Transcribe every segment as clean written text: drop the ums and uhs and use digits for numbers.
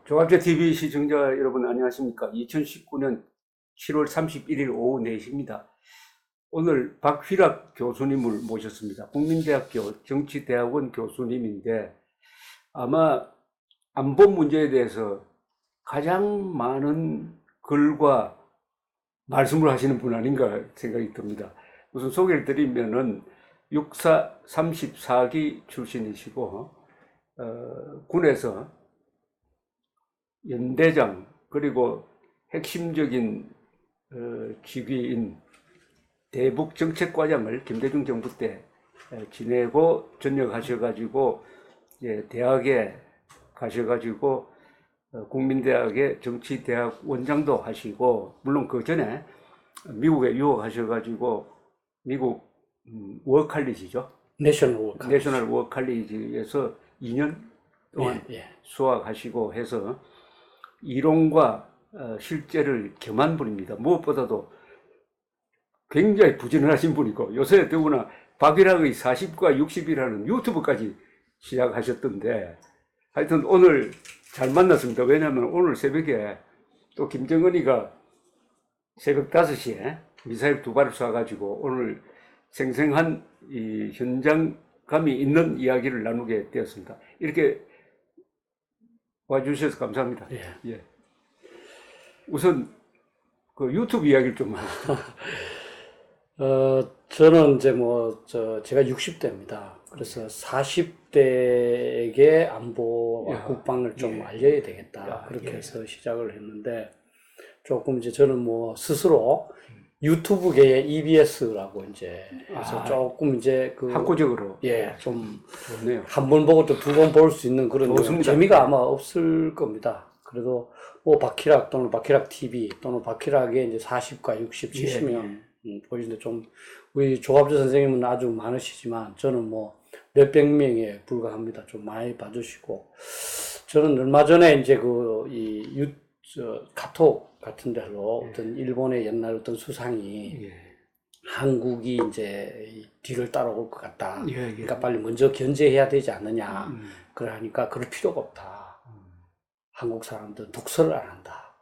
조합재 TV 시청자 여러분 안녕하십니까? 2019년 7월 31일 오후 4시입니다. 오늘 박휘락 교수님을 모셨습니다. 국민대학교 정치대학원 교수님인데 아마 안보 문제에 대해서 가장 많은 글과 말씀을 하시는 분 아닌가 생각이 듭니다. 우선 소개를 드리면은 육사 34기 출신이시고 군에서 연대장 그리고 핵심적인 직위인 대북정책과장을 김대중 정부 때 지내고 전역하셔가지고 대학에 가셔가지고 국민대학의 정치대학 원장도 하시고, 물론 그 전에 미국에 유학하셔가지고 미국 워컬리지죠. 내셔널 워컬리지에서 2년 동안 수학하시고 해서 이론과 실제를 겸한 분입니다. 무엇보다도 굉장히 부지런하신 분이고, 요새 더구나 박일학의 40과 60이라는 유튜브까지 시작하셨던데, 하여튼 오늘 잘 만났습니다. 왜냐하면 오늘 새벽에 또 김정은이가 새벽 5시에 미사일 2발을 쏴가지고 오늘 생생한 이 현장감이 있는 이야기를 나누게 되었습니다. 이렇게 와주셔서 감사합니다. 예. 우선 그 유튜브 이야기를 좀 하시죠. 저는 이제 제가 60대입니다. 그래서 40대에게 안보와 국방을 좀 알려야 되겠다. 그렇게 해서 시작을 했는데, 조금 이제 저는 스스로 유튜브계의 EBS라고 이제 해서 조금 이제 학구적으로 좀 좋네요. 한 번 보고 또 두 번 볼 수 있는 그런 재미가 아마 없을 겁니다. 그래도 박희락 또는 박희락 TV 또는 박희락의 이제 40과 60, 70명 보시는데, 좀 우리 조합재 선생님은 아주 많으시지만 저는 몇백 명에 불과합니다. 좀 많이 봐주시고, 저는 얼마 전에 이제 카톡 같은 데로 어떤 일본의 옛날 어떤 수상이 한국이 이제 뒤를 따라올 것 같다. 그러니까 빨리 먼저 견제해야 되지 않느냐. 그러니까 그럴 필요가 없다. 한국 사람들은 독서를 안 한다.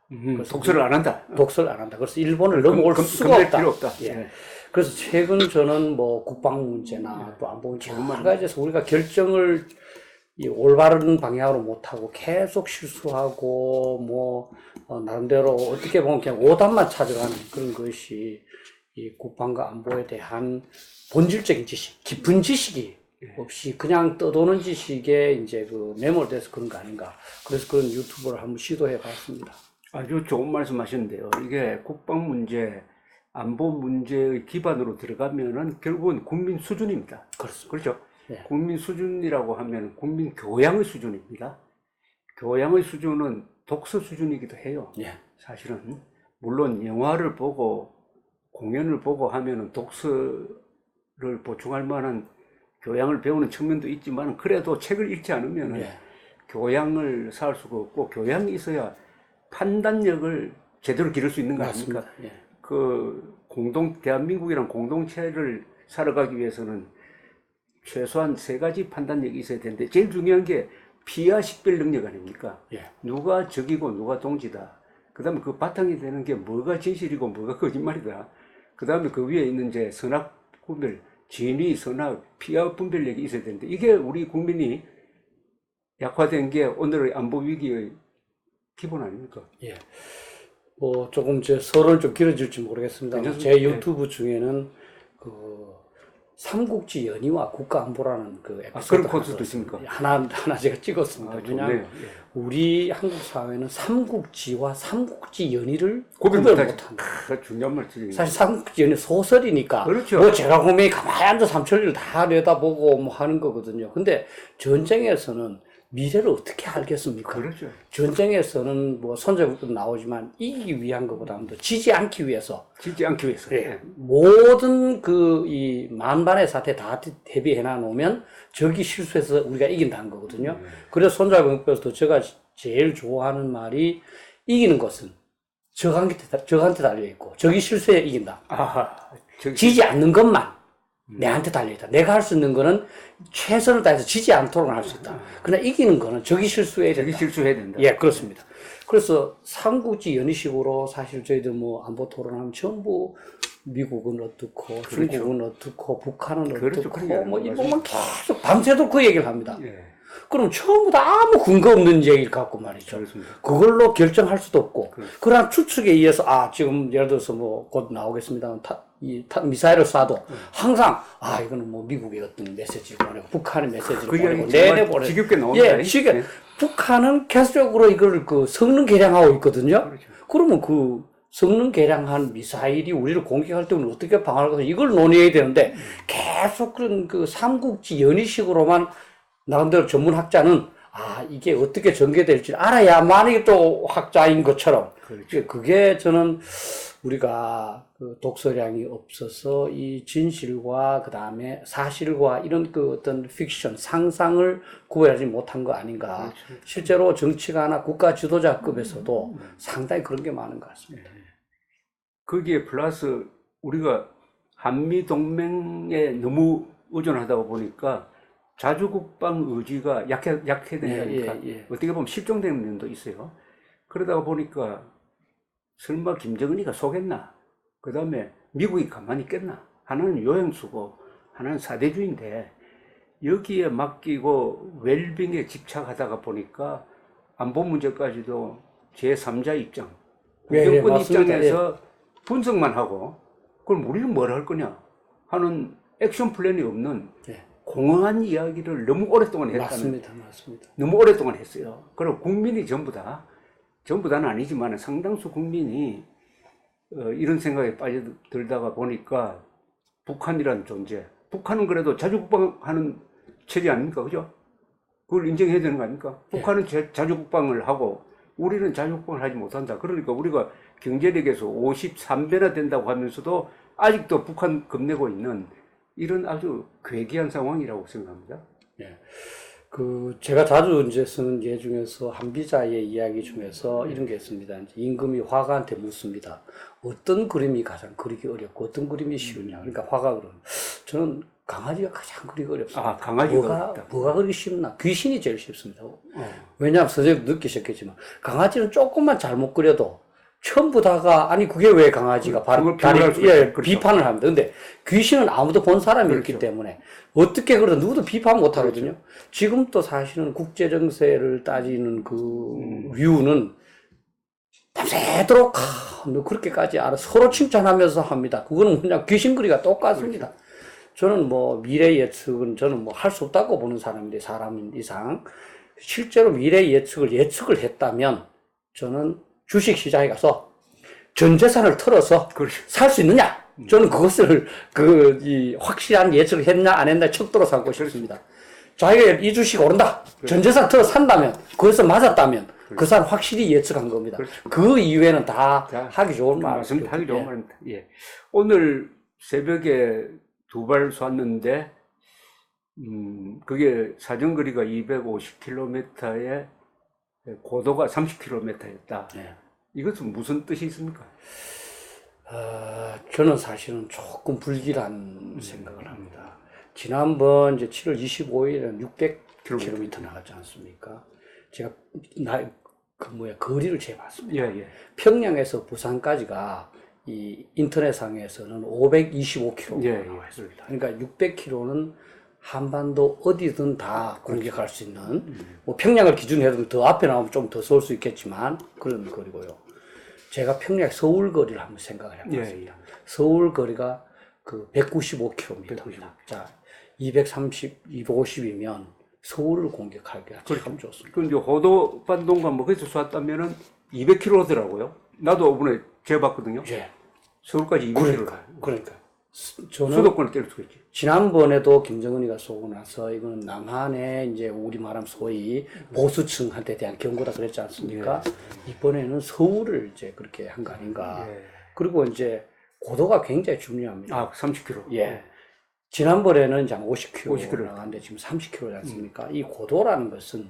독서를 안 한다. 독서를 안 한다. 그래서 일본을 넘어올 수가 없다. 필요 없다. 그래서 최근 저는 국방 문제나 또 안보 문제 여러 가지에서 우리가 결정을 이 올바른 방향으로 못하고 계속 실수하고 나름대로 어떻게 보면 그냥 오답만 찾아가는 그런 것이 이 국방과 안보에 대한 본질적인 지식, 깊은 지식이 없이 그냥 떠도는 지식에 이제 매몰돼서 그런 거 아닌가. 그래서 그런 유튜브를 한번 시도해 봤습니다. 아주 좋은 말씀 하셨는데요. 이게 국방 문제, 안보 문제의 기반으로 들어가면은 결국은 국민 수준입니다. 그렇습니다. 그렇죠? 국민 수준이라고 하면 국민 교양의 수준입니다. 교양의 수준은 독서 수준이기도 해요. 사실은 물론 영화를 보고 공연을 보고 하면은 독서를 보충할 만한 교양을 배우는 측면도 있지만, 그래도 책을 읽지 않으면은 교양을 쌓을 수가 없고, 교양이 있어야 판단력을 제대로 기를 수 있는 거 아닙니까? 대한민국이란 공동체를 살아가기 위해서는 최소한 3가지 판단력이 있어야 되는데, 제일 중요한 게 피와 식별 능력 아닙니까? 누가 적이고 누가 동지다. 그 다음에 그 바탕이 되는 게 뭐가 진실이고 뭐가 거짓말이다. 그 다음에 그 위에 있는 이제 선악 구별, 진위, 선악, 피와 분별력이 있어야 되는데, 이게 우리 국민이 약화된 게 오늘의 안보 위기의 기본 아닙니까? 조금 제 설은 좀 길어질지 모르겠습니다. 제 유튜브 중에는 삼국지 연의와 국가안보라는 에피소드 그런 코스도 있습니까? 하나 제가 찍었습니다. 왜냐하면 우리 한국 사회는 삼국지와 삼국지 연의를 구별 못한다. 중요한 말씀이에요. 사실 삼국지 연의 소설이니까 그렇죠. 제가 보면 가만히 앉아 삼천리를 다 내다보고 하는 거거든요. 근데 전쟁에서는 미래를 어떻게 알겠습니까? 그렇죠. 전쟁에서는 선제국도 나오지만 이기기 위한 것보다는 더 지지 않기 위해서. 모든 이 만반의 사태 다 대비해 놓으면 적이 실수해서 우리가 이긴다는 거거든요. 그래서 손자병법에서도 제가 제일 좋아하는 말이, 이기는 것은 적한테 달려 있고 적이 실수해 이긴다. 지지 않는 것만 내한테 달려있다. 내가 할 수 있는 거는 최선을 다해서 지지 않도록 할 수 있다. 그러나 이기는 거는 적이 실수해야 된다. 적이 실수해야 된다. 예, 그렇습니다. 그래서 삼국지 연의식으로 사실 저희들 뭐 안보 토론하면 전부 미국은 어떻고, 그렇죠. 중국은 어떻고, 북한은 그렇죠. 어떻고, 뭐 일본만 계속 밤새도록 그 얘기를 합니다. 예. 그럼 처음부터 아무 근거 없는 얘기를 갖고 말이죠. 그렇습니다. 그걸로 결정할 수도 없고, 그렇죠. 그러한 추측에 의해서, 지금 예를 들어서 뭐 곧 나오겠습니다. 미사일을 쏴도 항상, 이거는 뭐 미국의 어떤 메시지를 보내고, 북한의 메시지를 그 보내고, 이야기 내내 보내고. 지겹게 나옵니다. 예, 북한은 계속적으로 이걸 성능 개량하고 있거든요. 그렇죠. 그러면 그 성능 개량한 미사일이 우리를 공격할 때는 어떻게 방어할 것인가 이걸 논의해야 되는데 계속 그런 그 삼국지 연의식으로만 나름대로 전문 학자는 이게 어떻게 전개될지 알아야만이 또 학자인 것처럼 그렇죠. 그게 저는 우리가 그 독서량이 없어서 이 진실과 그 다음에 사실과 이런 그 어떤 픽션 상상을 구별하지 못한 거 아닌가. 그렇죠. 실제로 정치가나 국가 지도자급에서도 상당히 그런 게 많은 것 같습니다. 거기에 플러스 우리가 한미 동맹에 너무 의존하다 보니까 자주국방 의지가 약해된다니까. 어떻게 보면 실종되는 면도 있어요. 그러다 보니까 설마 김정은이가 속였나? 그 다음에 미국이 가만히 있겠나? 하나는 요행수고 하나는 사대주의인데 여기에 맡기고 웰빙에 집착하다가 보니까 안보 문제까지도 제3자 입장, 국정권 입장에서 분석만 하고 그럼 우리는 뭘 할 거냐 하는 액션 플랜이 없는 공허한 이야기를 너무 오랫동안 했다는. 맞습니다. 너무 오랫동안 했어요. 그리고 국민이 전부 다는 아니지만 상당수 국민이 이런 생각에 빠져들다가 보니까 북한이라는 존재, 북한은 그래도 자주국방하는 체제 아닙니까? 그죠? 그걸 인정해야 되는 거 아닙니까? 북한은 자주국방을 하고 우리는 자주국방을 하지 못한다. 그러니까 우리가 경제력에서 53배나 된다고 하면서도 아직도 북한 겁내고 있는 이런 아주 괴기한 상황이라고 생각합니다. 제가 자주 이제 쓰는 예 중에서 한비자의 이야기 중에서 이런 게 있습니다. 이제 임금이 화가한테 묻습니다. 어떤 그림이 가장 그리기 어렵고 어떤 그림이 쉬우냐. 그러니까 화가 그러는. 저는 강아지가 가장 그리기 어렵습니다. 강아지가 뭐가 그리기 쉽나? 귀신이 제일 쉽습니다. 왜냐하면 선생님도 느끼셨겠지만 강아지는 조금만 잘못 그려도 전부 다가 그게 왜 강아지가 비판을 합니다. 근데 귀신은 아무도 본 사람이 없기 때문에 어떻게 그래도 누구도 비판 못 하거든요. 지금 또 사실은 국제 정세를 따지는 그 류는 밤새도록 너 그렇게까지 알아 서로 칭찬하면서 합니다. 그거는 그냥 귀신거리가 똑같습니다. 저는 뭐 미래 예측은 저는 뭐 할 수 없다고 보는 사람인데 사람인 이상 실제로 미래 예측을 했다면 저는 주식 시장에 가서 전 재산을 털어서 살 수 있느냐? 저는 그것을 확실한 예측을 했냐 안 했냐 척도로 삼고 싶습니다. 자기가 이 주식 오른다. 전 재산 털어 산다면 그것을 맞았다면 그 사람 확실히 예측한 겁니다. 그 이외에는 다 하기 좋은 말입니다. 하기 좋은 말입니다. 예. 오늘 새벽에 2발 쐈는데 그게 사정거리가 250km에 고도가 30km였다. 이것은 무슨 뜻이 있습니까? 저는 사실은 조금 불길한 생각을 합니다. 지난번 이제 7월 25일에는 600km 나갔지 않습니까? 제가 거리를 재봤습니다. 평양에서 부산까지가 이 인터넷상에서는 525km가 나와 있습니다. 그러니까 600km는 한반도 어디든 다 공격할 수 있는, 뭐 평양을 기준으로 해도 더 앞에 나오면 좀 더 쏠 수 있겠지만 그런 거리고요. 제가 평양 서울 거리를 한번 생각을 해봤습니다. 서울 거리가 그 195km입니다. 자, 250이면 서울을 공격하기가 참 좋습니다. 그럼 이제 호도반동과 뭐 거기서 쐈다면은 200km더라고요. 나도 이번에 재봤거든요. 서울까지 200km. 그러니까. 수도권을 때릴 수가 있지. 지난번에도 김정은이가 쏘고 나서 이거는 남한의 이제 우리 말하면 소위 보수층한테 대한 경고다 그랬지 않습니까? 이번에는 서울을 이제 그렇게 한 거 아닌가. 그리고 이제 고도가 굉장히 중요합니다. 30km. 지난번에는 이제 50km 나갔는데 지금 30km지 않습니까? 이 고도라는 것은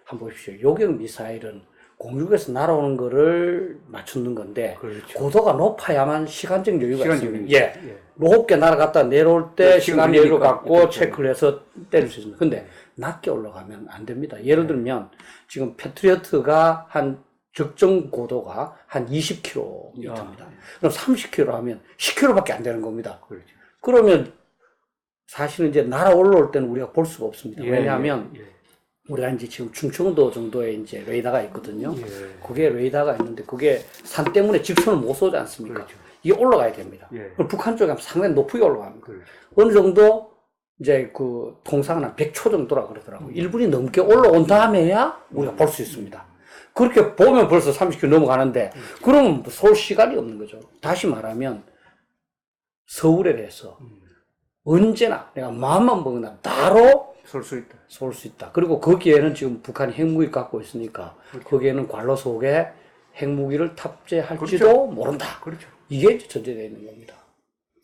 한번 보십시오. 요격 미사일은 공중에서 날아오는 거를 맞추는 건데 그렇죠. 고도가 높아야만 시간적 여유가 시간적 있습니다. 여유. 예. 높게 날아갔다 내려올 때 시간 시간 여유를 걸리니까. 갖고 그렇죠. 체크를 해서 때릴 수 있습니다. 근데 낮게 올라가면 안 됩니다. 예를 들면 지금 패트리어트가 한 적정 고도가 한 20km입니다. 그럼 30km 하면 10km밖에 안 되는 겁니다. 그렇죠. 그러면 사실은 이제 날아 올라올 때는 우리가 볼 수가 없습니다. 예, 왜냐하면 예, 예. 우리가 이제 지금 충청도 정도에 이제 레이더가 있거든요. 예. 그게 레이더가 있는데 그게 산 때문에 직선을 못 쏘지 않습니까? 그렇죠. 이게 올라가야 됩니다. 예. 그럼 북한 쪽에 하면 상당히 높게 올라갑니다. 그렇죠. 어느 정도 이제 그 통상은 한 100초 정도라 그러더라고요. 1분이 넘게 올라온 다음에야 우리가 볼 수 있습니다. 그렇게 보면 벌써 30km 넘어가는데 그러면 쏠 시간이 없는 거죠. 다시 말하면 서울에 대해서 언제나 내가 마음만 먹으면 바로 쏠 수 있다. 쏠 수 있다. 그리고 거기에는 지금 북한이 핵무기 갖고 있으니까 거기에는 관로 속에 핵무기를 탑재할지도 그렇죠. 모른다. 그렇죠. 이게 이제 전제되어 있는 겁니다.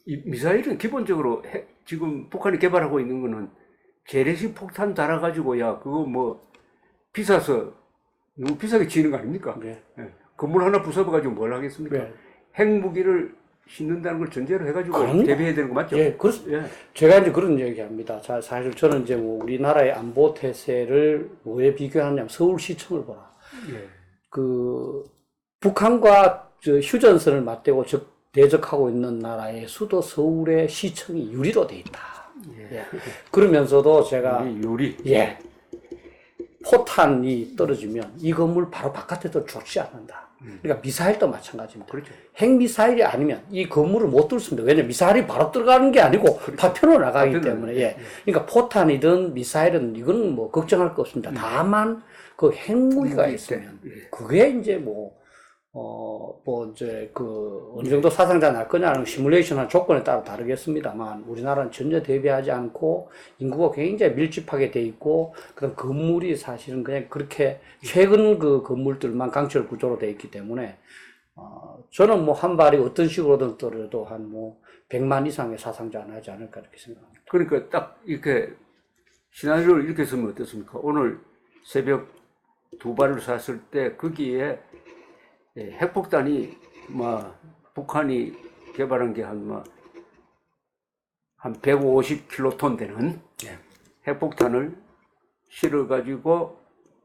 이 미사일은 기본적으로 지금 북한이 개발하고 있는 거는 재래식 폭탄 달아가지고야 그거 뭐 비싸서 너무 비싸게 지는 거 아닙니까? 네. 예. 건물 하나 부숴가지고 뭘 하겠습니까? 네. 핵무기를 싣는다는 걸 전제로 해가지고 그럼요. 대비해야 되는 거 맞죠? 예, 그렇습니다. 예. 제가 이제 그런 얘기합니다. 사실 저는 이제 뭐 우리나라의 안보 태세를 뭐에 비교하냐면 서울시청을 보라. 예. 그 북한과 저 휴전선을 맞대고 대적하고 있는 나라의 수도 서울의 시청이 유리로 돼 있다. 예. 그러면서도 제가 요리. 예. 포탄이 떨어지면 이 건물 바로 바깥에도 죽지 않는다. 그러니까 미사일도 마찬가지입니다. 그렇죠. 핵미사일이 아니면 이 건물을 못 뚫습니다. 왜냐면 미사일이 바로 들어가는 게 아니고 파편으로 나가기 파편으로. 때문에. 예. 그러니까 포탄이든 미사일은 이건 뭐 걱정할 거 없습니다. 다만 그 핵무기가 있으면 그게 이제 이제 어느 정도 사상자 날 거냐는 시뮬레이션한 조건에 따라 다르겠습니다만 우리나라는 전혀 대비하지 않고 인구가 굉장히 밀집하게 돼 있고 그다음 건물이 사실은 그냥 그렇게 최근 그 건물들만 강철 구조로 돼 있기 때문에 저는 뭐 한 발이 어떤 식으로든 떨어도 한 100만 이상의 사상자는 하지 않을까 이렇게 생각합니다. 그러니까 딱 이렇게 시나리오를 이렇게 쓰면 어떻습니까? 오늘 새벽 2발을 쐈을 때 거기에 핵폭탄이 북한이 개발한 게 한 150킬로톤 되는 핵폭탄을 실어가지고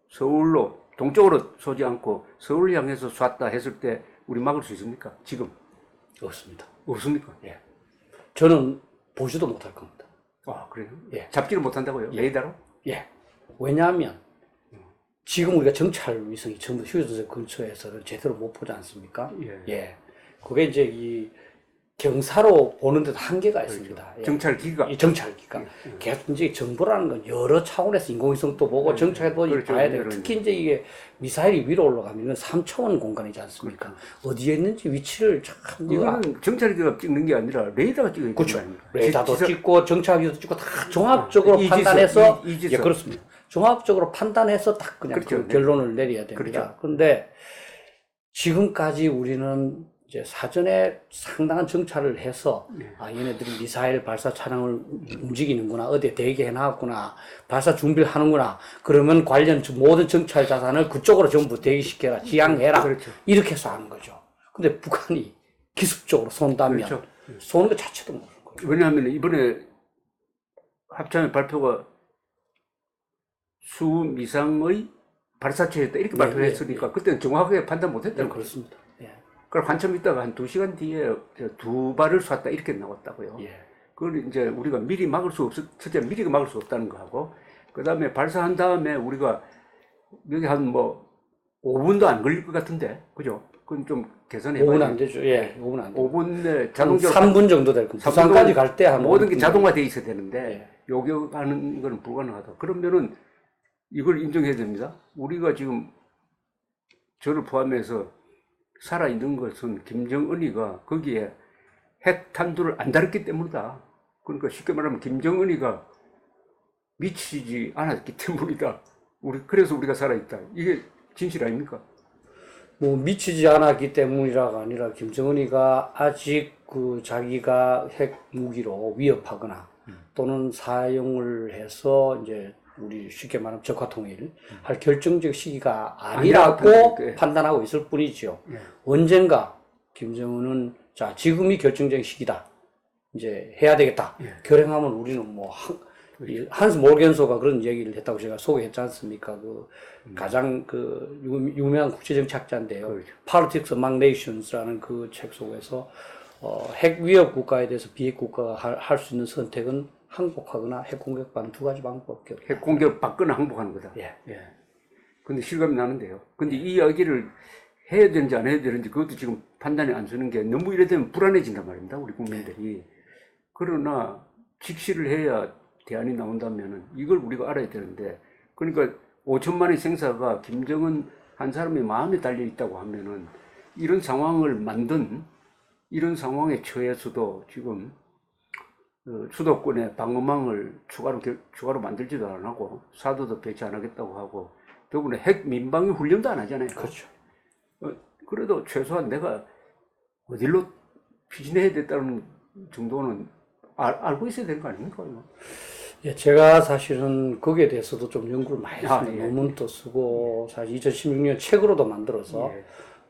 서울로 동쪽으로 쏘지 않고 서울 향해서 쐈다 했을 때 우리 막을 수 있습니까? 지금 없습니다. 없습니까? 예. 저는 보지도 못할 겁니다. 아, 그래요? 예. 잡지를 못한다고요? 레이더로? 예. 왜냐하면 지금 우리가 정찰 위성이 전부 휴전선 근처에서는 제대로 못 보지 않습니까? 예. 그게 이제 이 경사로 보는 데도 한계가 있습니다. 예. 정찰기가. 이 정찰기가. 계속 이제 정보라는 건 여러 차원에서 인공위성도 보고 정찰도 그렇죠. 봐야 되고 특히 이제 이게 미사일이 위로 올라가면 3차원 공간이지 않습니까? 어디에 있는지 위치를 참 이거는 정찰기가 찍는 게 아니라 레이더가 찍는 그렇죠. 거 아닙니까? 레이더도 찍고 정찰기도 찍고 다 종합적으로 판단해서 이지선. 예, 그렇습니다. 종합적으로 판단해서 딱 그냥 그렇죠. 그 결론을 내려야 됩니다. 그렇죠. 그런데 지금까지 우리는 이제 사전에 상당한 정찰을 해서 얘네들이 미사일 발사 차량을 움직이는구나, 어디에 대기해 놨구나, 발사 준비를 하는구나. 그러면 관련 모든 정찰 자산을 그쪽으로 전부 대기시켜라, 지향해라. 그렇죠. 이렇게 해서 하는 거죠. 근데 북한이 기습적으로 쏜다면 그렇죠. 쏘는 것 자체도 모르는 거죠. 왜냐하면 이번에 합참의 발표가 수 미상의 발사체였다 이렇게 발표했으니까 그때는 정확하게 판단 못했다는 거죠. 그렇습니다. 예. 그럼 한참 있다가 한 2시간 뒤에 2발을 쐈다 이렇게 나왔다고요. 예. 그걸 이제 우리가 미리 막을 수 첫째 미리 막을 수 없다는 거 하고 그 다음에 발사한 다음에 우리가 여기 한 5분도 안 걸릴 것 같은데 그죠? 그건 좀 계산해 봐야 5분 안 되죠. 예, 5분 안 되죠. 5분 내 자동적으로 3분 정도 될 겁니다. 부산까지 갈 때 한 모든 게 5분 자동화돼 있어야 되는데 요격하는 거는 불가능하다. 그러면은 이걸 인정해야 됩니다. 우리가 지금 저를 포함해서 살아있는 것은 김정은이가 거기에 핵 탄두를 안 달았기 때문이다. 그러니까 쉽게 말하면 김정은이가 미치지 않았기 때문이다. 그래서 우리가 살아있다. 이게 진실 아닙니까? 미치지 않았기 때문이라가 아니라 김정은이가 아직 자기가 핵 무기로 위협하거나 또는 사용을 해서 이제 우리 쉽게 말하면 적화통일 할 결정적 시기가 아니라고 판단하고 있을 뿐이죠. 언젠가 김정은은 자 지금이 결정적 시기다. 이제 해야 되겠다. 결행하면 우리는 뭐 한스 모르겐소가 그런 얘기를 했다고 제가 소개했지 않습니까? 그 가장 그 유명한 국제정치학자인데요. Politics Among Nations라는 그 책 속에서 핵 위협 국가에 대해서 비핵 국가가 할 수 있는 선택은 항복하거나 핵 공격받는 두 가지 방법밖에 없다. 핵 공격 받거나 항복하는 거다. 근데 실감이 나는데요. 근데 이 이야기를 해야 되는지 안 해야 되는지 그것도 지금 판단이 안 서는 게 너무 이래 되면 불안해진단 말입니다. 우리 국민들이. 그러나 직시를 해야 대안이 나온다면은 이걸 우리가 알아야 되는데, 그러니까 5천만의 생사가 김정은 한 사람의 마음에 달려 있다고 하면은 이런 상황을 만든 이런 상황에 처해서도 지금 수도권에 방어망을 추가로 만들지도 안 하고 사도도 배치 안 하겠다고 하고 더구나 핵 민방위 훈련도 안 하잖아요. 그렇죠. 그래도 최소한 내가 어디로 피신해야 됐다는 정도는 알고 있어야 되는 거 아닙니까? 예, 제가 사실은 거기에 대해서도 좀 연구를 많이 했습니다. 논문도 쓰고, 사실 2016년 책으로도 만들어서,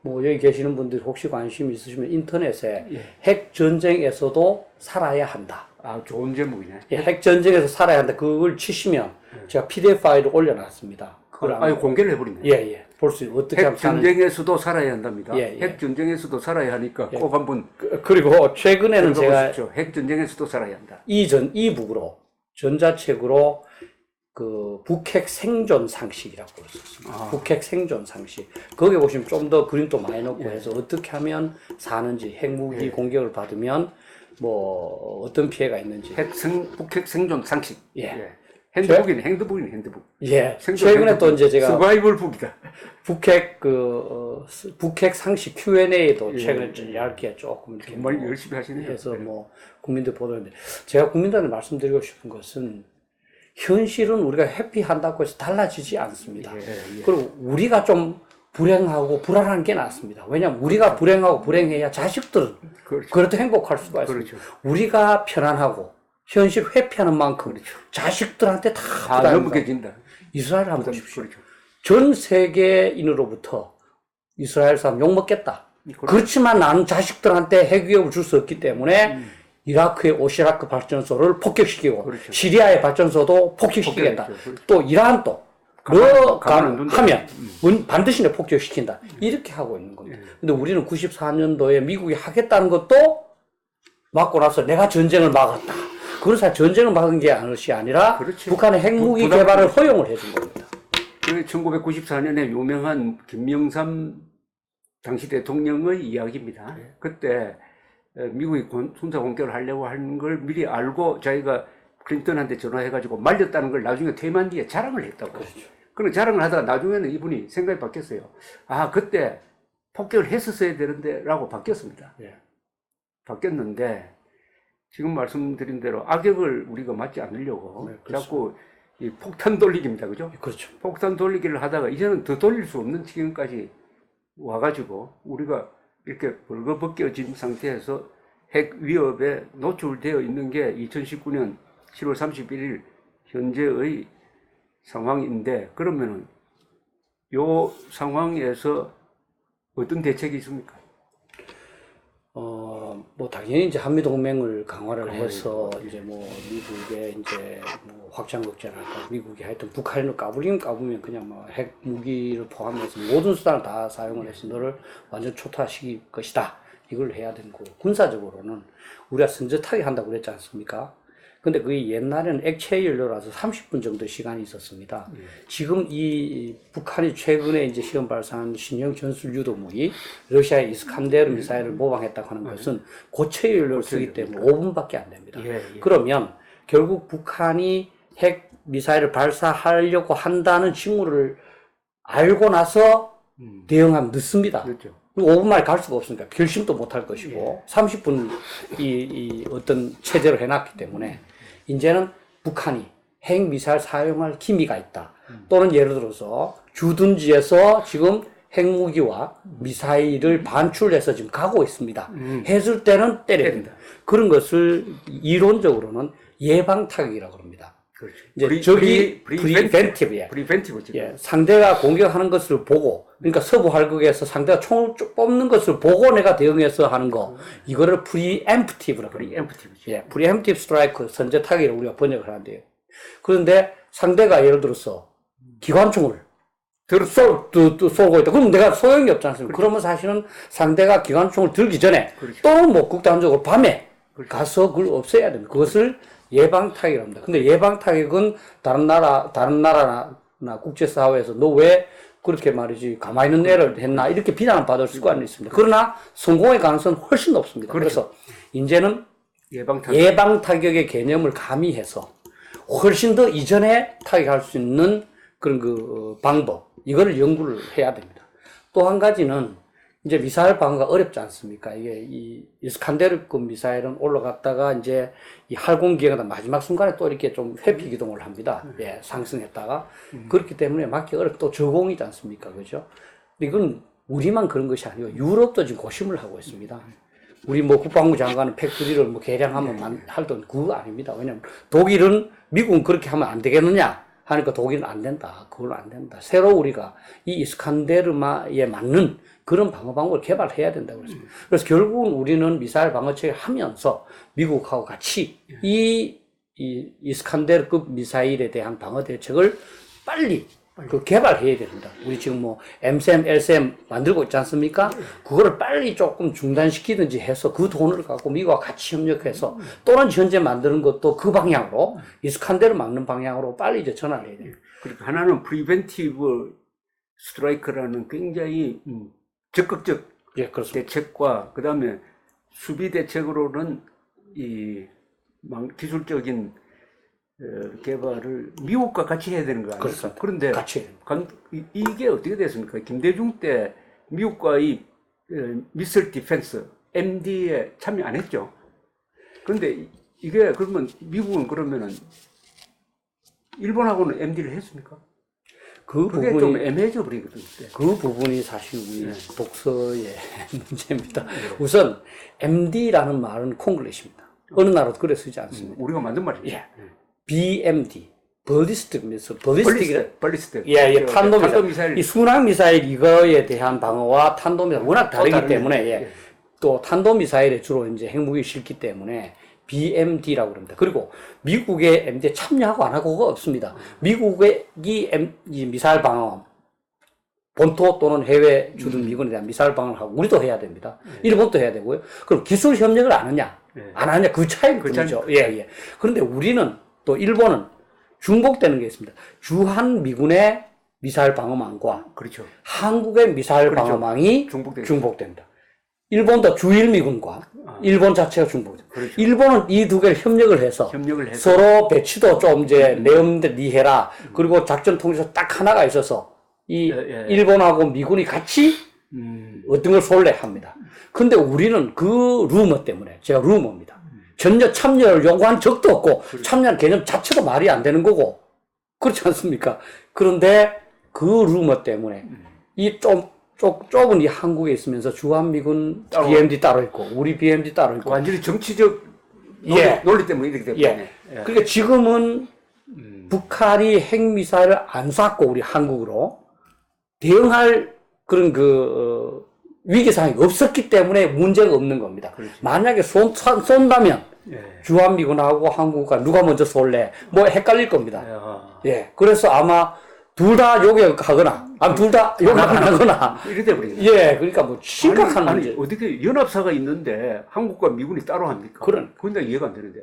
뭐, 여기 계시는 분들이 혹시 관심 있으시면 인터넷에 핵 전쟁에서도 살아야 한다. 아, 좋은 제목이네. 예, 핵 전쟁에서 살아야 한다. 그걸 치시면 제가 PDF 파일을 올려놨습니다. 공개를 해버리네. 예. 볼 수 있어요. 어떻게 핵 전쟁에서도 살아야 한답니다. 예. 핵 전쟁에서도 살아야 하니까 꼭 한번. 그리고 최근에는 제가 핵 전쟁에서도 살아야 한다. 이북으로 전자책으로 그 북핵 생존 상식이라고 썼습니다. 북핵 생존 상식. 거기에 보시면 좀 더 그림도 많이 넣고 해서 어떻게 하면 사는지, 핵무기 공격을 받으면 뭐 어떤 피해가 있는지. 북핵 생존 상식. 핸드북이네. 예. 최근에 또 이제 제가 서바이벌 북이다. 북핵 상식 Q&A도 최근에 좀 얇게 조금 이렇게 정말 열심히 하시네요. 해서 뭐 국민들 보도했는데, 제가 국민들한테 말씀드리고 싶은 것은 현실은 우리가 회피한다고 해서 달라지지 않습니다. 그리고 우리가 좀 불행하고 불안한 게 낫습니다. 왜냐하면 우리가 불행하고 불행해야 자식들은 그래도 행복할 수가 있습니다. 우리가 편안하고 현실 회피하는 만큼 자식들한테 다 넘겨진다. 이스라엘 한번 보십시오. 전 세계인으로부터 이스라엘 사람 욕먹겠다. 그렇지만 나는 자식들한테 핵 위협을 줄 수 없기 때문에 이라크의 오시라크 발전소를 폭격시키고 시리아의 발전소도 폭격시키겠다. 또 이란도 하면 반드시 내 폭격시킨다. 이렇게 하고 있는 겁니다. 근데 우리는 94년도에 미국이 하겠다는 것도 막고 나서 내가 전쟁을 막았다. 그건 사실 전쟁을 막은 게 아니라 북한의 핵무기 개발을 허용을 해준 겁니다. 1994년에 유명한 김영삼 당시 대통령의 이야기입니다. 그때 미국이 군사 공격을 하려고 하는 걸 미리 알고 자기가 클린턴한테 전화해가지고 말렸다는 걸 나중에 퇴임한 뒤에 자랑을 했다고. 그런 자랑을 하다가 나중에는 이분이 생각이 바뀌었어요. 아, 그때 폭격을 했었어야 되는데 라고 바뀌었습니다. 바뀌었는데 지금 말씀드린 대로 악역을 우리가 맞지 않으려고 자꾸 이 폭탄 돌리기입니다. 그죠? 그렇죠. 폭탄 돌리기를 하다가 이제는 더 돌릴 수 없는 지경까지 와가지고 우리가 이렇게 벌거벗겨진 상태에서 핵 위협에 노출되어 있는 게 2019년 7월 31일 현재의 상황인데, 그러면은 요 상황에서 어떤 대책이 있습니까? 뭐 당연히 이제 한미 동맹을 강화를 해서 이제 뭐 미국의 이제 뭐 확장 억제랄까, 미국이 하여튼 북한을 까부면 그냥 뭐 핵 무기를 포함해서 모든 수단을 다 사용을 해서 너를 완전 초토화시킬 것이다. 이걸 해야 되는 거고, 군사적으로는 우리가 선제타기 한다고 그랬지 않습니까? 근데 그게 옛날에는 액체 연료라서 30분 정도 시간이 있었습니다. 지금 이 북한이 최근에 이제 시험 발사한 신형 전술 유도무기, 러시아의 이스칸데르 미사일을 모방했다고 하는 것은 고체 연료를 쓰기 때문에 5분밖에 안 됩니다. 그러면 결국 북한이 핵 미사일을 발사하려고 한다는 징후를 알고 나서 대응하면 늦습니다. 5분 만에 갈 수가 없으니까 결심도 못 할 것이고, 30분 이 어떤 체제를 해놨기 때문에 이제는 북한이 핵 미사일 사용할 기미가 있다. 또는 예를 들어서 주둔지에서 지금 핵무기와 미사일을 반출해서 지금 가고 있습니다. 했을 때는 때려야 된다. 그런 것을 이론적으로는 예방 타격이라고 합니다. 그렇죠. 이제 적이 프리벤티브야. 프리벤티브죠. 예, 상대가 공격하는 것을 보고, 그러니까 서부 활극에서 상대가 총을 뽑는 것을 보고 내가 대응해서 하는 거, 이거를 프리엠프티브라고 합니다. 프리엠프티브죠. 예, 프리엠프티브 스트라이크, 선제 타격을 우리가 번역을 하는데요. 그런데 상대가 예를 들어서 기관총을 쏘고 있다. 그럼 내가 소용이 없지 않습니까? 그러면 사실은 상대가 기관총을 들기 전에 또는 뭐 극단적으로 밤에 가서 그걸 없애야 됩니다. 그것을 예방 타격을 합니다. 근데 예방 타격은 다른 나라나 국제사회에서 너 왜 그렇게 말이지 가만히 있는 애를 했나 이렇게 비난을 받을 수가 있습니다. 그러나 성공의 가능성은 훨씬 높습니다. 그래서 이제는 예방 타격의 개념을 가미해서 훨씬 더 이전에 타격할 수 있는 그런 그 방법, 이거를 연구를 해야 됩니다. 또 한 가지는 이제 미사일 방어가 어렵지 않습니까? 이게 이 이스칸데르급 미사일은 올라갔다가 이제 이 활공기회가 마지막 순간에 또 이렇게 좀 회피 기동을 합니다. 예, 상승했다가. 그렇기 때문에 맞기 어렵고 또 저공이지 않습니까? 그죠? 이건 우리만 그런 것이 아니고 유럽도 지금 고심을 하고 있습니다. 우리 뭐 국방부 장관은 팩토리를 뭐 개량하면 할던 그거 아닙니다. 왜냐면 독일은 미국은 그렇게 하면 안 되겠느냐 하니까 독일은 안 된다. 그건 안 된다. 새로 우리가 이 이스칸데르마에 맞는 그런 방어 방법을 개발해야 된다고 그랬습니다. 그래서 결국은 우리는 미사일 방어체를 하면서 미국하고 같이 이 이스칸데르급 미사일에 대한 방어 대책을 빨리 개발해야 됩니다. 우리 지금 뭐 MSAM, LSAM 만들고 있지 않습니까? 그거를 빨리 조금 중단시키든지 해서 그 돈을 갖고 미국과 같이 협력해서 또는 현재 만드는 것도 그 방향으로 이스칸데르 막는 방향으로 빨리 이제 전환을 해야 돼요. 그리고 하나는 프리벤티브 스트라이크라는 굉장히 적극적 대책과 그다음에 수비 대책으로는 이 기술적인 개발을 미국과 같이 해야 되는 거 아닙니까? 그렇습니다. 그런데 같이. 이게 어떻게 됐습니까? 김대중 때 미국과 이 미슬 디펜스 MD에 참여 안 했죠. 그런데 이게 그러면 미국은 그러면은 일본하고는 MD를 했습니까? 그 그게 부분이 좀 애매해져 버리거든요. 그 부분이 사실 우리 독서의 문제입니다. 우선 MD라는 말은 콩글리시입니다. 어느 나라도 그래 쓰지 않습니다. 우리가 만든 말이죠. 예. BMD, ballistic missile, ballistic. 예, 탄도미사일. 이 순항미사일 이거에 대한 방어와 탄도미사일 워낙 다르기 때문에, 예. 또 탄도미사일에 주로 이제 핵무기 실기 때문에 BMD라고 그럽니다. 그리고 미국의 MD에 참여하고 안 하고가 없습니다. 미국의 이 미사일 방어, 본토 또는 해외 주둔 미군에 대한 미사일 방어를 하고 우리도 해야 됩니다. 일본도 해야 되고요. 그럼 기술 협력을 안 하냐? 안 하냐? 그 차이인 거죠. 예, 예. 그런데 우리는 또 일본은 중복되는 게 있습니다. 주한 미군의 미사일 방어망과 그렇죠. 한국의 미사일 방어망이 중복됩니다. 일본도 주일 미군과 일본 자체가 중복돼요. 그렇죠. 일본은 이 두 개를 협력을 해서 서로 배치도 좀 이제 내음대 니해라. 그리고 작전 통제소 딱 하나가 있어서 이 일본하고 미군이 같이 어떤 걸 쏠래 합니다. 근데 우리는 그 루머 때문에, 제가 루머입니다. 전혀 참여를 요구한 적도 없고, 참여한 개념 자체도 말이 안 되는 거고, 그렇지 않습니까? 그런데 그 루머 때문에 이 좁은 이 한국에 있으면서 주한미군 BMD 따로 있고, 우리 BMD 따로 있고. 완전히 정치적 논리 때문에 이렇게 됐거든요. 예. 그러니까 지금은 북한이 핵미사일을 안 쐈고, 우리 한국으로 대응할 그런 위기 상황이 없었기 때문에 문제가 없는 겁니다. 그렇지. 만약에 쏜다면 주한미군하고 한국과 누가 먼저 쏠래? 뭐 헷갈릴 겁니다. 예. 그래서 아마 둘 다 요격하거나, 둘 다 요격 안 하거나. 이렇게 돼버리죠. 예. 그러니까 뭐 심각한 문제. 어떻게 연합사가 있는데 한국과 미군이 따로 합니까? 그건 이해가 안 되는데.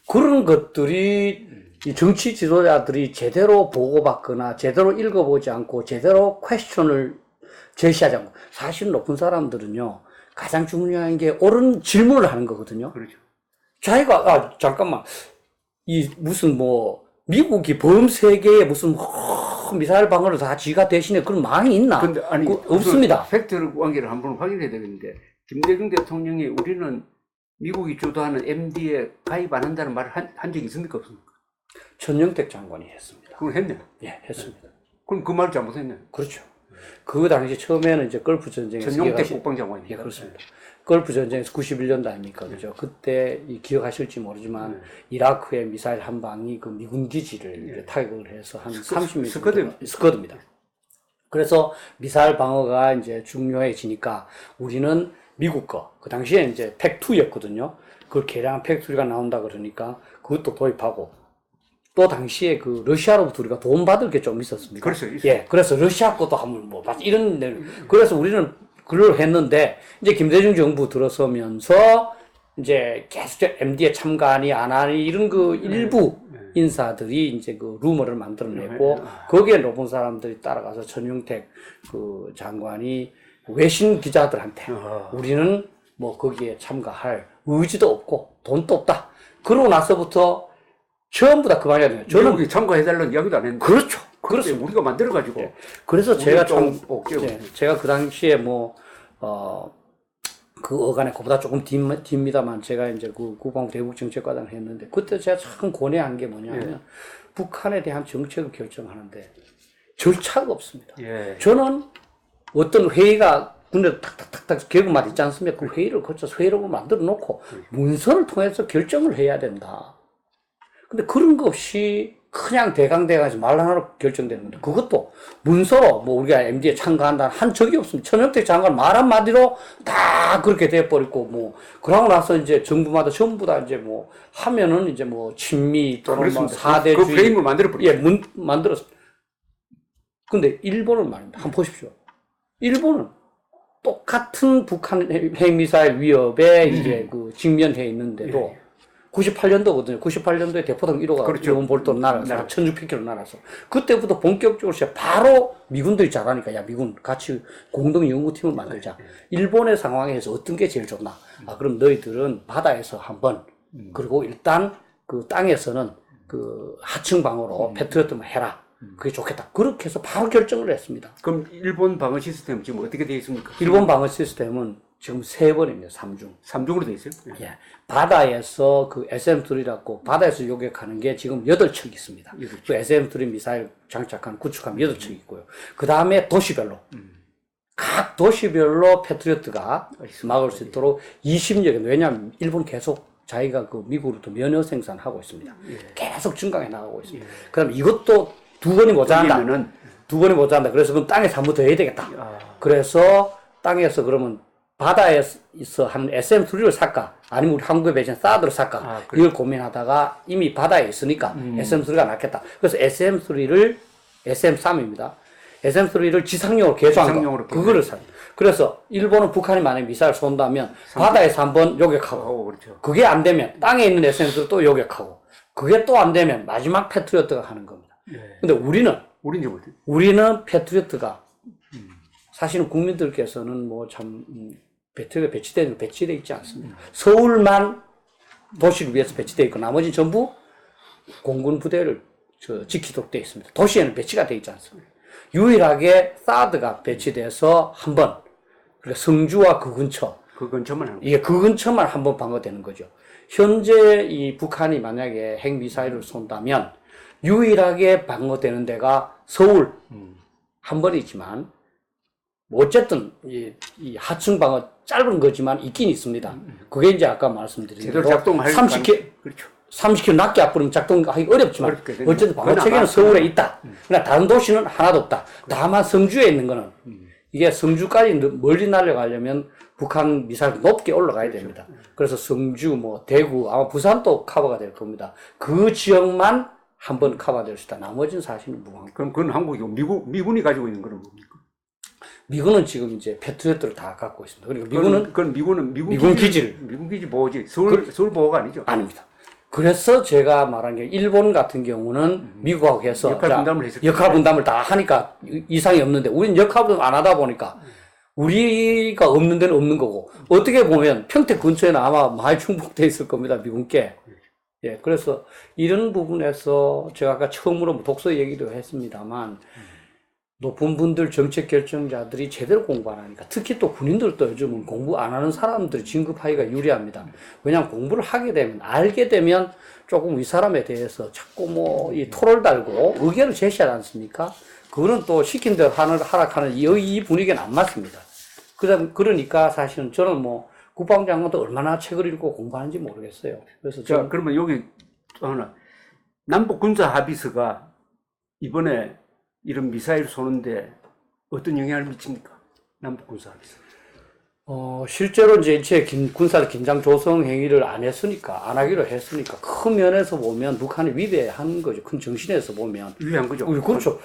그런 것들이 이 정치 지도자들이 제대로 보고받거나 제대로 읽어보지 않고 제대로 퀘스천을 제시하지 않고, 사실 높은 사람들은요 가장 중요한 게 옳은 질문을 하는 거거든요. 그렇죠. 자기가 잠깐만 이 무슨 뭐 미국이 범세계에 무슨 미사일 방어를 다 지가 대신에 그런 망이 있나? 근데 없습니다. 팩트 관계를 한번 확인해야 되는데 김대중 대통령이 우리는 미국이 주도하는 MD에 가입 안 한다는 말을 한 적이 있습니까? 없습니까? 전영택 장관이 했습니다. 그걸 했네요. 예, 했습니다. 그럼 그 말을 잘못했네요. 그렇죠. 그 당시 처음에는 이제 걸프 전쟁에서 전용태 국방장관이. 예, 그렇습니다. 걸프 전쟁에서 91년도 아닙니까? 그죠? 그때 기억하실지 모르지만 이라크의 미사일 한 방이 그 미군 기지를 타격을 해서 한 30m 스커드입니다. 그래서 미사일 방어가 이제 중요해지니까 우리는 미국 그 당시에 이제 팩2였거든요. 그걸 개량한 팩3가 나온다 그러니까 그것도 도입하고 또 당시에 그 러시아로부터 우리가 돈 받을 게 좀 있었습니다. 그렇죠. 예. 그래서 러시아 것도 한번 뭐 이런 그래서 우리는 그걸 했는데 이제 김대중 정부 들어서면서 이제 계속 MD에 참가하니 안 하니 이런 그 일부 인사들이 이제 그 루머를 만들어냈고 거기에 높은 사람들이 따라가서 전용택 그 장관이 외신 기자들한테 우리는 뭐 거기에 참가할 의지도 없고 돈도 없다. 그러고 나서부터 전부 다 그만해야 돼요. 저는 미국이 참가해달라는 이야기도 안 했는데. 그렇죠. 그렇습니다. 우리가 만들어가지고. 예. 그래서 제가 참, 예. 제가 그 당시에 그 어간에 그보다 조금 딥니다만 제가 이제 그 국방부 대북정책과장을 했는데 그때 제가 참 고뇌한 게 뭐냐면 북한에 대한 정책을 결정하는데 절차가 없습니다. 예. 저는 어떤 회의가 군대 탁탁탁탁 결국만 있지 않습니까? 그 회의를 거쳐서 회의록을 만들어 놓고 문서를 통해서 결정을 해야 된다. 근데 그런 거 없이 그냥 대강대강해서 말 하나로 결정되는 건데 그것도 문서로 뭐 우리가 MD에 참가한다는 한 적이 없습니다. 전용택 장관 말 한마디로 다 그렇게 돼버리고 뭐 그러고 나서 이제 정부마다 전부 다 이제 뭐 하면은 이제 뭐 친미 또는 뭐 사대주의 그 프레임을 만들어버렸죠. 예, 만들었습니다. 근데 일본은 말입니다. 한번 보십시오. 일본은 똑같은 북한 핵미사일 위협에 이제 그 직면해 있는데도 98년도거든요. 98년도에 대포동 1호가 그렇죠. 일본 볼도로 날아서 1600km 날아서 그때부터 본격적으로 시작 바로 미군들이 잘하니까 야 미군 같이 공동 연구팀을 만들자. 일본의 상황에서 어떤 게 제일 좋나? 아 그럼 너희들은 바다에서 한번 그리고 일단 그 땅에서는 그 하층 방어로 패트리어트만 해라. 그게 좋겠다. 그렇게 해서 바로 결정을 했습니다. 그럼 일본 방어 시스템 지금 어떻게 되어 있습니까? 일본 방어 시스템은 지금 3번입니다. 3중. 3중으로 되어 있어요? 예. 바다에서 그 SM3라고 바다에서 요격하는 게 지금 8척 있습니다. 그 SM3 미사일 장착한 구축함 8척 있고요. 그 다음에 도시별로. 각 도시별로 패트리어트가 막을 수 있도록 20여 개. 왜냐하면 일본 계속 자기가 그 미국으로부터 면허 생산하고 있습니다. 계속 증강해 나가고 있습니다. 그 다음에 이것도 2번이 모자란다. 2번이 모자란다. 그래서 그럼 땅에서 한 번 더 해야 되겠다. 그래서 땅에서 그러면 바다에서 하는 SM3를 살까? 아니면 우리 한국에 배치한 사드를 살까? 이걸 고민하다가 이미 바다에 있으니까 SM3가 낫겠다. 그래서 SM3를, SM3입니다. SM3를 지상용으로 개조한 거. 그거를 사. 그래서 일본은 북한이 만약에 미사일 쏜다면 바다에서 한번 요격하고. 그렇죠. 그게 안 되면 땅에 있는 SM3를 또 요격하고. 그게 또 안 되면 마지막 패트리어트가 하는 겁니다. 근데 우리는 패트리어트가 사실은 국민들께서는 뭐 참 배터리가 배치되어 있지 않습니다. 서울만 도시를 위해서 배치되어 있고 나머지 전부 공군 부대를 지키도록 되어 있습니다. 도시에는 배치가 되어 있지 않습니다. 유일하게 사드가 배치돼서 한번 그러니까 성주와 그 근처 그 근처만 하는 이게 그 근처만 한번 방어되는 거죠. 현재 이 북한이 만약에 핵미사일을 쏜다면 유일하게 방어되는 데가 서울 한 번이지만 뭐 어쨌든 이 하층 방어 짧은 거지만 있긴 있습니다. 그게 이제 아까 말씀드린 대로 30km 그렇죠. 30km 낮게 앞으로는 작동하기 어렵지만 어쨌든 방어 체계는 서울에 있다. 그러나 다른 도시는 하나도 없다. 다만 성주에 있는 거는 이게 성주까지 멀리 날아가려면 북한 미사일 높게 올라가야 됩니다. 그래서 성주, 뭐 대구, 아마 부산도 커버가 될 겁니다. 그 지역만 한번 커버될 수 있다. 나머지는 사실은 무방. 그럼 그건 한국이고 미군이 가지고 있는 거는 뭡니까? 미군은 지금 이제 패트리어트를 다 갖고 있습니다. 그러니까 미군은 미군 기지 보호지 서울 보호가 아니죠? 아닙니다. 그래서 제가 말한 게 일본 같은 경우는 미국하고 해서 역할 분담을 다 하니까 이상이 없는데 우리는 역할 분담 안 하다 보니까 우리가 없는 데는 없는 거고 어떻게 보면 평택 근처에는 아마 많이 충북돼 있을 겁니다. 미군께. 예, 그래서 이런 부분에서 제가 아까 처음으로 독서 얘기도 했습니다만 높은 분들 정책 결정자들이 제대로 공부 안 하니까 특히 또 군인들도 요즘은 공부 안 하는 사람들이 진급하기가 유리합니다. 왜냐하면 공부를 하게 되면 알게 되면 조금 이 사람에 대해서 자꾸 뭐 이 토를 달고 의견을 제시하지 않습니까? 그거는 또 시킨 대로 하락하는 이 분위기는 안 맞습니다. 그러니까 사실은 저는 뭐 국방장관도 얼마나 책을 읽고 공부하는지 모르겠어요. 그래서 자, 그러면 여기 또 하나. 남북 군사 합의서가 이번에 이런 미사일 쏘는데 어떤 영향을 미칩니까? 남북 군사 합의서. 실제로 이제 군사 긴장 조성 행위를 안 하기로 했으니까 큰 면에서 보면 북한이 위배한 거죠. 큰 정신에서 보면. 위배한 거죠. 그렇죠.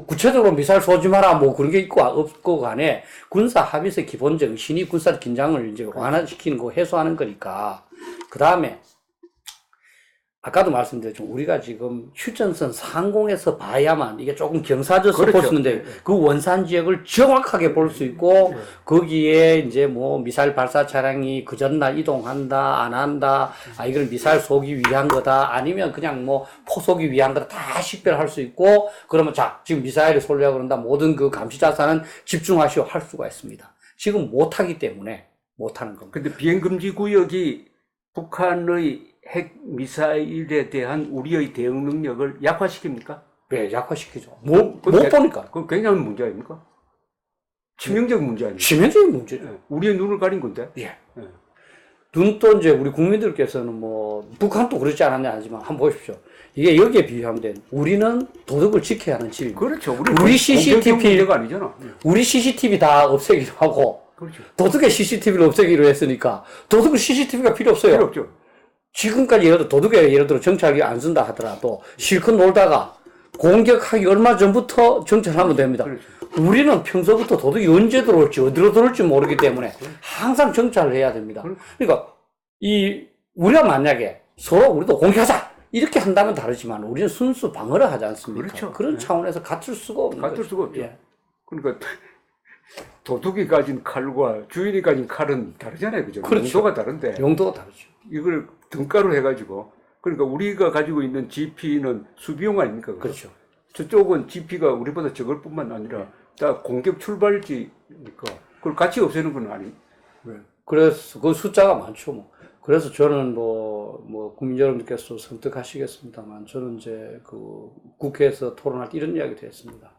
구체적으로 미사일 쏘지 마라 그런 게 있고 없고 간에 군사 합의서 기본 정신이 군사 긴장을 이제 완화시키는 거, 해소하는 거니까. 그 다음에 아까도 말씀드렸지만 우리가 지금 휴전선 상공에서 봐야만 이게 조금 경사져서 그렇죠. 볼 수 있는데 그 원산 지역을 정확하게 볼 수 있고 거기에 이제 뭐 미사일 발사 차량이 그 전날 이동한다 안 한다 이걸 미사일 쏘기 위한 거다 아니면 그냥 뭐 포 쏘기 위한 거다 다 식별할 수 있고 그러면 자 지금 미사일을 쏘려고 그런다 모든 그 감시 자산은 집중하시오 할 수가 있습니다. 지금 못하기 때문에 못하는 겁니다. 근데 비행금지 구역이 북한의 핵 미사일에 대한 우리의 대응 능력을 약화시킵니까? 네, 약화시키죠. 못 보니까. 그건 굉장한 문제 아닙니까? 치명적인 문제 아닙니까? 치명적인 문제죠. 우리의 눈을 가린 건데. 예. 눈도 이제 우리 국민들께서는 뭐, 북한도 그렇지 않았냐 하지만 한번 보십시오. 이게 여기에 비유하면 우리는 도덕을 지켜야 하는 집입니다. 그렇죠. 우리 CCTV 문제가 아니잖아. 우리 CCTV 다 없애기로 하고, 그렇죠. 도덕의 CCTV를 없애기로 했으니까, 도덕은 CCTV가 필요 없어요. 필요 없죠. 지금까지 도덕에 예를 들어 정찰기 안 쓴다 하더라도 실컷 놀다가 공격하기 얼마 전부터 정찰하면 됩니다. 그렇죠. 우리는 평소부터 도둑이 언제 들어올지 어디로 들어올지 모르기 때문에 항상 정찰을 해야 됩니다. 그러니까 우리가 만약에 서로 우리도 공격하자 이렇게 한다면 다르지만 우리는 순수 방어를 하지 않습니까? 그렇죠. 그런 차원에서 같을 수가 없는 같을 거죠. 수가 없죠. 예. 그러니까 도둑이 가진 칼과 주인이 가진 칼은 다르잖아요. 그죠? 그렇죠. 용도가 다른데 용도가 다르죠. 이걸 등가로 해가지고 그러니까 우리가 가지고 있는 GP는 수비용 아닙니까? 그죠? 그렇죠. 저쪽은 GP가 우리보다 적을 뿐만 아니라 다 공격 출발지니까 그걸 같이 없애는 건 아니. 그래서 그 숫자가 많죠. 뭐. 그래서 저는 뭐 국민 여러분께서 선택하시겠습니다만 저는 이제 그 국회에서 토론할 때 이런 이야기도 했습니다.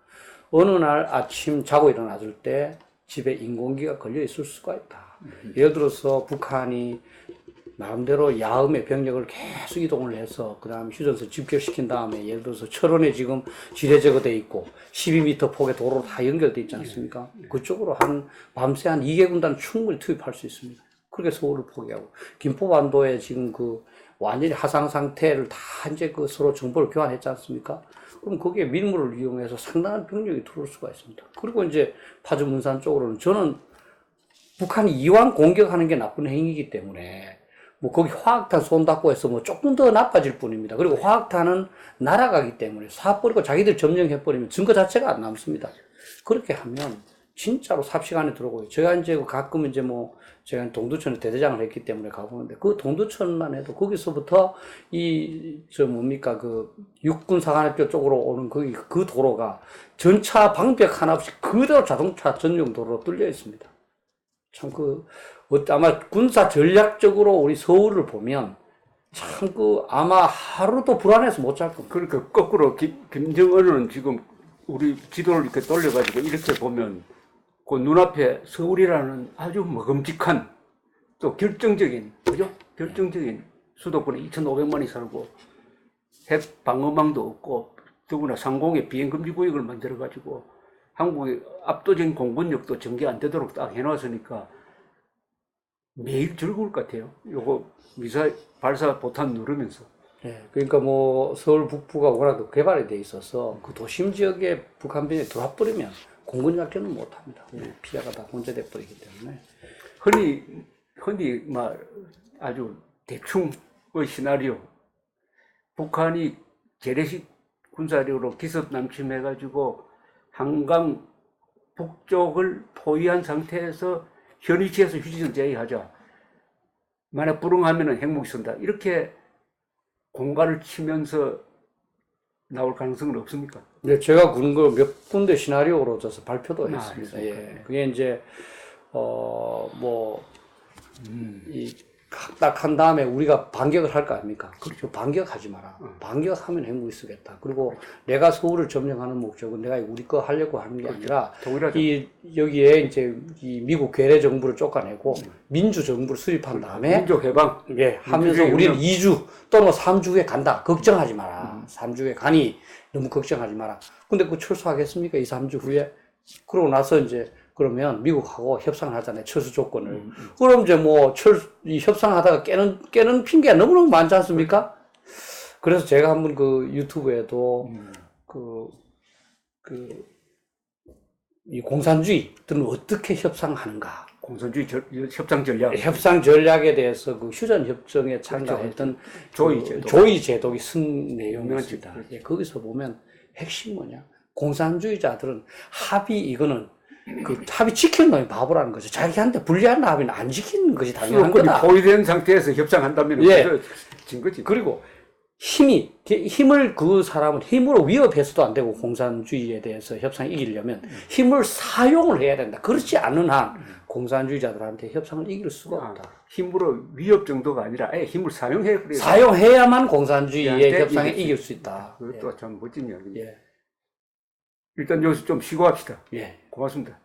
어느 날 아침 자고 일어났을 때 집에 인공기가 걸려 있을 수가 있다. 예를 들어서 북한이 나름대로 야음의 병력을 계속 이동을 해서 그 다음 휴전선 집결시킨 다음에 예를 들어서 철원에 지금 지뢰 제거돼 있고 12m 폭의 도로 다 연결돼 있지 않습니까? 그쪽으로 밤새 한 2개 군단 충분히 투입할 수 있습니다. 그렇게 서울을 포기하고 김포반도에 지금 완전히 하상 상태를 다 이제 서로 정보를 교환했지 않습니까? 그럼 거기에 밀물을 이용해서 상당한 병력이 들어올 수가 있습니다. 그리고 이제 파주 문산 쪽으로는 저는 북한이 이왕 공격하는 게 나쁜 행위이기 때문에 뭐 거기 화학탄 쏜다고 해서 뭐 조금 더 나빠질 뿐입니다. 그리고 화학탄은 날아가기 때문에 쏴버리고 자기들 점령해버리면 증거 자체가 안 남습니다. 그렇게 하면 진짜로 삽시간에 들어오고요. 제가 이제 가끔 이제 제가 동두천에 대대장을 했기 때문에 가보는데 그 동두천만 해도 거기서부터 육군 사관학교 쪽으로 오는 그 도로가 전차 방벽 하나 없이 그대로 자동차 전용 도로로 뚫려 있습니다. 참 아마 군사 전략적으로 우리 서울을 보면 참 아마 하루도 불안해서 못 잘 겁니다. 그러니까 거꾸로 김정은은 지금 우리 지도를 이렇게 돌려가지고 이렇게 보면 그 눈앞에 서울이라는 아주 먹음직한 또 결정적인, 그죠? 결정적인 수도권에 2,500만이 살고 핵 방어망도 없고 더구나 상공에 비행금지 구역을 만들어가지고 한국의 압도적인 공군력도 전개 안 되도록 딱 해놨으니까 매일 즐거울 것 같아요. 요거 미사일 발사 포탄 누르면서. 네, 그러니까 서울 북부가 워낙 개발이 돼 있어서 그 도심 지역에 북한 병이 들어와버리면 공군 작전은 못합니다. 피해가 다 혼재돼 버리기 때문에. 흔히 아주 대충의 시나리오. 북한이 재래식 군사력으로 기습 남침해가지고 한강 북쪽을 포위한 상태에서 현 위치에서 휴전 제의하자. 만약 불응하면은 핵무기 쓴다. 이렇게 공갈을 치면서 나올 가능성은 없습니까? 네, 제가 그런 거 몇 군데 시나리오로 줘서 발표도 했습니다. 예. 그게 이제, 딱 한 다음에 우리가 반격을 할 거 아닙니까? 그렇죠. 반격하지 마라. 반격하면 핵무기 쓰겠다. 그리고 내가 서울을 점령하는 목적은 내가 우리 거 하려고 하는 게 아니라 동일하죠. 여기에 이제 이 미국 괴뢰 정부를 쫓아내고 민주 정부를 수립한 다음에 민족 해방 예, 하면서 우리는 2주 또는 3주 후에 간다. 걱정하지 마라. 3주 후에 가니 너무 걱정하지 마라. 근데 그 철수하겠습니까? 2, 3주 후에? 그러고 나서 이제 그러면 미국하고 협상을 하잖아요. 철수 조건을. 그럼 이제 뭐 이 협상하다가 깨는 핑계가 너무너무 많지 않습니까? 그래서 제가 한번 그 유튜브에도 이 공산주의들은 어떻게 협상하는가. 공산주의 협상 전략. 협상 전략에 대해서 그 휴전 협정에 참가했던 조이 제독이 쓴 내용이었습니다. 예, 거기서 보면 핵심 뭐냐? 공산주의자들은 이거는 그 합의 지키는 놈이 바보라는 거죠. 자기한테 불리한 합의는 안 지키는 것이 당연한 거다. 포위된 상태에서 협상한다면 예. 진 거지. 그리고 힘을 그 사람은 힘으로 위협해서도 안 되고 공산주의에 대해서 협상을 이기려면 힘을 사용을 해야 된다. 그렇지 않는 한 공산주의자들한테 협상을 이길 수가 없다. 힘으로 위협 정도가 아니라 아예 힘을 사용해. 그래야 사용해야만 공산주의의 협상에 이길 수 있다. 그것도 참 멋진 이야기입니다. 예. 일단 여기서 좀 쉬고 합시다. 예. 고맙습니다.